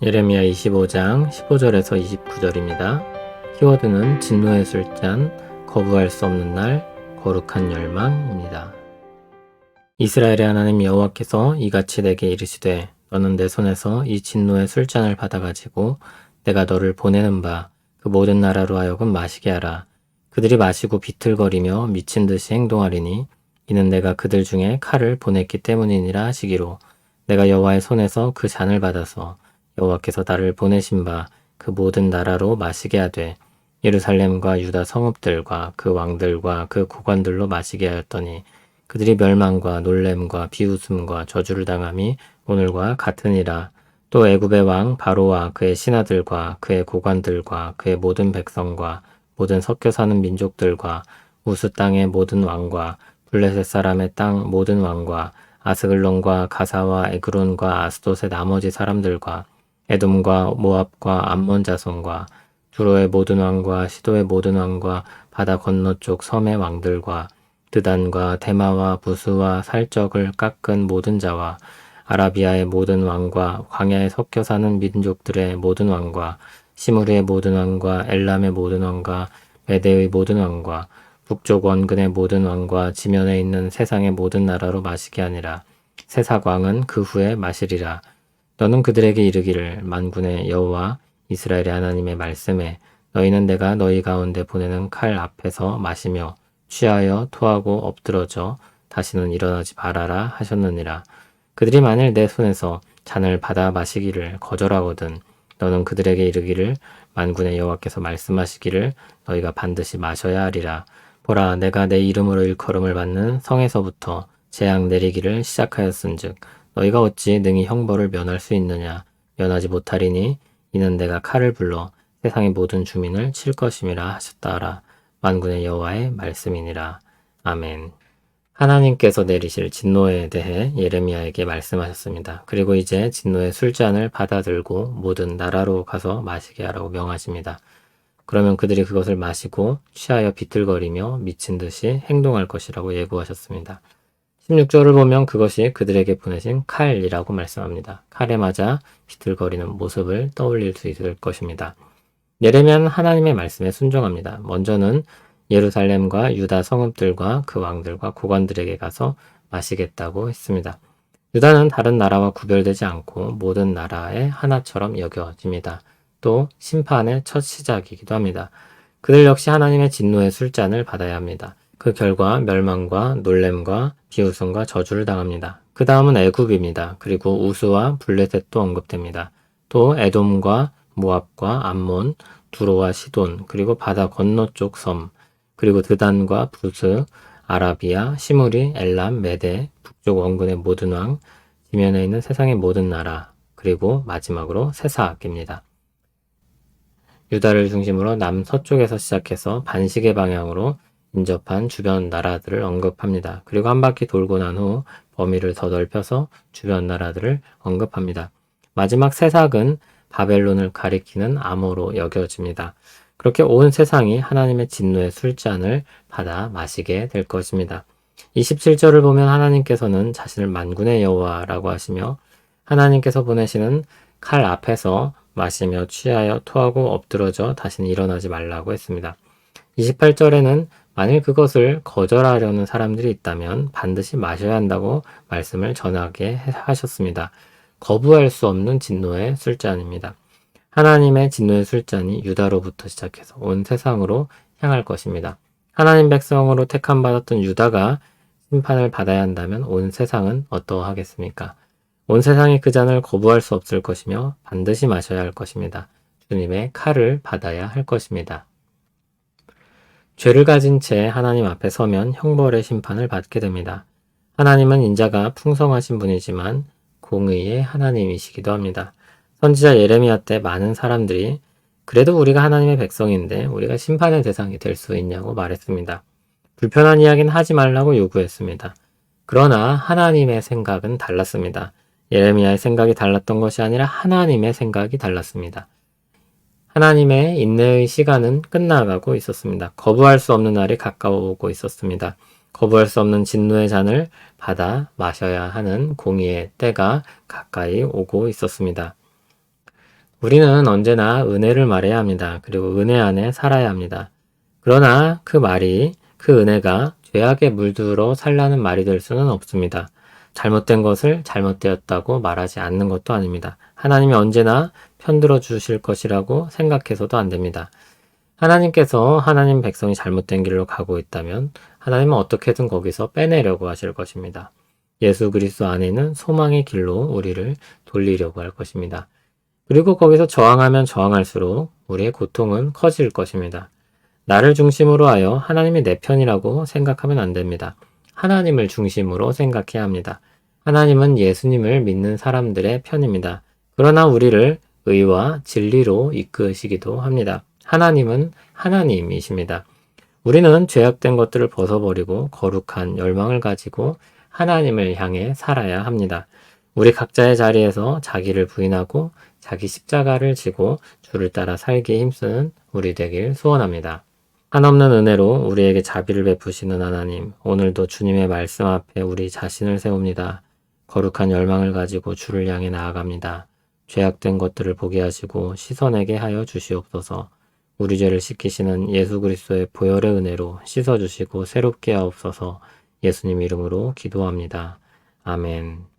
예레미야 25장 15절에서 29절입니다. 키워드는 진노의 술잔, 거부할 수 없는 날, 거룩한 열망입니다. 이스라엘의 하나님 여호와께서 이같이 내게 이르시되 너는 내 손에서 이 진노의 술잔을 받아가지고 내가 너를 보내는 바 그 모든 나라로 하여금 마시게 하라. 그들이 마시고 비틀거리며 미친 듯이 행동하리니 이는 내가 그들 중에 칼을 보냈기 때문이니라 하시기로 내가 여호와의 손에서 그 잔을 받아서 여호와께서 나를 보내신 바 그 모든 나라로 마시게 하되 예루살렘과 유다 성읍들과 그 왕들과 그 고관들로 마시게 하였더니 그들이 멸망과 놀램과 비웃음과 저주를 당함이 오늘과 같으니라. 또 애굽의 왕 바로와 그의 신하들과 그의 고관들과 그의 모든 백성과 모든 섞여 사는 민족들과 우스 땅의 모든 왕과 블레셋 사람의 땅 모든 왕과 아스글론과 가사와 에그론과 아스돗의 나머지 사람들과 에돔과 모압과 암몬 자손과 두로의 모든 왕과 시도의 모든 왕과 바다 건너쪽 섬의 왕들과 드단과 데마와 부스와 살적을 깎은 모든 자와 아라비아의 모든 왕과 광야에 섞여 사는 민족들의 모든 왕과 시무르의 모든 왕과 엘람의 모든 왕과 메대의 모든 왕과 북쪽 원근의 모든 왕과 지면에 있는 세상의 모든 나라로 마시게 하니라. 세사광은 그 후에 마시리라. 너는 그들에게 이르기를 만군의 여호와 이스라엘의 하나님의 말씀에 너희는 내가 너희 가운데 보내는 칼 앞에서 마시며 취하여 토하고 엎드러져 다시는 일어나지 말아라 하셨느니라. 그들이 만일 내 손에서 잔을 받아 마시기를 거절하거든 너는 그들에게 이르기를 만군의 여호와께서 말씀하시기를 너희가 반드시 마셔야 하리라. 보라 내가 내 이름으로 일컬음을 받는 성에서부터 재앙 내리기를 시작하였은즉 너희가 어찌 능히 형벌을 면할 수 있느냐. 면하지 못하리니 이는 내가 칼을 불러 세상의 모든 주민을 칠 것임이라 하셨다하라. 만군의 여호와의 말씀이니라. 아멘. 하나님께서 내리실 진노에 대해 예레미야에게 말씀하셨습니다. 그리고 이제 진노의 술잔을 받아들고 모든 나라로 가서 마시게 하라고 명하십니다. 그러면 그들이 그것을 마시고 취하여 비틀거리며 미친 듯이 행동할 것이라고 예고하셨습니다. 16절을 보면 그것이 그들에게 보내신 칼이라고 말씀합니다. 칼에 맞아 비틀거리는 모습을 떠올릴 수 있을 것입니다. 예레미야는 하나님의 말씀에 순종합니다. 먼저는 예루살렘과 유다 성읍들과 그 왕들과 고관들에게 가서 마시겠다고 했습니다. 유다는 다른 나라와 구별되지 않고 모든 나라의 하나처럼 여겨집니다. 또 심판의 첫 시작이기도 합니다. 그들 역시 하나님의 진노의 술잔을 받아야 합니다. 그 결과 멸망과 놀램과 비웃음과 저주를 당합니다. 그 다음은 애굽입니다. 그리고 우스와 블레셋도 언급됩니다. 또 에돔과 모압과 암몬, 두로와 시돈, 그리고 바다 건너쪽 섬, 그리고 드단과 부스, 아라비아, 시무리, 엘람, 메대, 북쪽 원근의 모든 왕, 지면에 있는 세상의 모든 나라, 그리고 마지막으로 세사악입니다. 유다를 중심으로 남서쪽에서 시작해서 반시계 방향으로 인접한 주변 나라들을 언급합니다. 그리고 한 바퀴 돌고 난 후 범위를 더 넓혀서 주변 나라들을 언급합니다. 마지막 세삭은 바벨론을 가리키는 암호로 여겨집니다. 그렇게 온 세상이 하나님의 진노의 술잔을 받아 마시게 될 것입니다. 27절을 보면 하나님께서는 자신을 만군의 여호와라고 하시며 하나님께서 보내시는 칼 앞에서 마시며 취하여 토하고 엎드러져 다시는 일어나지 말라고 했습니다. 28절에는 만일 그것을 거절하려는 사람들이 있다면 반드시 마셔야 한다고 말씀을 전하게 하셨습니다. 거부할 수 없는 진노의 술잔입니다. 하나님의 진노의 술잔이 유다로부터 시작해서 온 세상으로 향할 것입니다. 하나님 백성으로 택함 받았던 유다가 심판을 받아야 한다면 온 세상은 어떠하겠습니까? 온 세상이 그 잔을 거부할 수 없을 것이며 반드시 마셔야 할 것입니다. 주님의 칼을 받아야 할 것입니다. 죄를 가진 채 하나님 앞에 서면 형벌의 심판을 받게 됩니다. 하나님은 인자가 풍성하신 분이지만 공의의 하나님이시기도 합니다. 선지자 예레미야 때 많은 사람들이 그래도 우리가 하나님의 백성인데 우리가 심판의 대상이 될 수 있냐고 말했습니다. 불편한 이야기는 하지 말라고 요구했습니다. 그러나 하나님의 생각은 달랐습니다. 예레미야의 생각이 달랐던 것이 아니라 하나님의 생각이 달랐습니다. 하나님의 인내의 시간은 끝나가고 있었습니다. 거부할 수 없는 날이 가까워 오고 있었습니다. 거부할 수 없는 진노의 잔을 받아 마셔야 하는 공의의 때가 가까이 오고 있었습니다. 우리는 언제나 은혜를 말해야 합니다. 그리고 은혜 안에 살아야 합니다. 그러나 그 말이, 그 은혜가 죄악에 물들어 살라는 말이 될 수는 없습니다. 잘못된 것을 잘못되었다고 말하지 않는 것도 아닙니다. 하나님이 언제나 편들어 주실 것이라고 생각해서도 안 됩니다. 하나님께서 하나님 백성이 잘못된 길로 가고 있다면 하나님은 어떻게든 거기서 빼내려고 하실 것입니다. 예수 그리스도 안에는 소망의 길로 우리를 돌리려고 할 것입니다. 그리고 거기서 저항하면 저항할수록 우리의 고통은 커질 것입니다. 나를 중심으로 하여 하나님이 내 편이라고 생각하면 안 됩니다. 하나님을 중심으로 생각해야 합니다. 하나님은 예수님을 믿는 사람들의 편입니다. 그러나 우리를 의와 진리로 이끄시기도 합니다. 하나님은 하나님이십니다. 우리는 죄악된 것들을 벗어버리고 거룩한 열망을 가지고 하나님을 향해 살아야 합니다. 우리 각자의 자리에서 자기를 부인하고 자기 십자가를 지고 주를 따라 살기에 힘쓰는 우리 되길 소원합니다. 한없는 은혜로 우리에게 자비를 베푸시는 하나님, 오늘도 주님의 말씀 앞에 우리 자신을 세웁니다. 거룩한 열망을 가지고 주를 향해 나아갑니다. 죄악된 것들을 보게 하시고 씻어내게 하여 주시옵소서. 우리 죄를 씻기시는 예수 그리스도의 보혈의 은혜로 씻어주시고 새롭게 하옵소서. 예수님 이름으로 기도합니다. 아멘.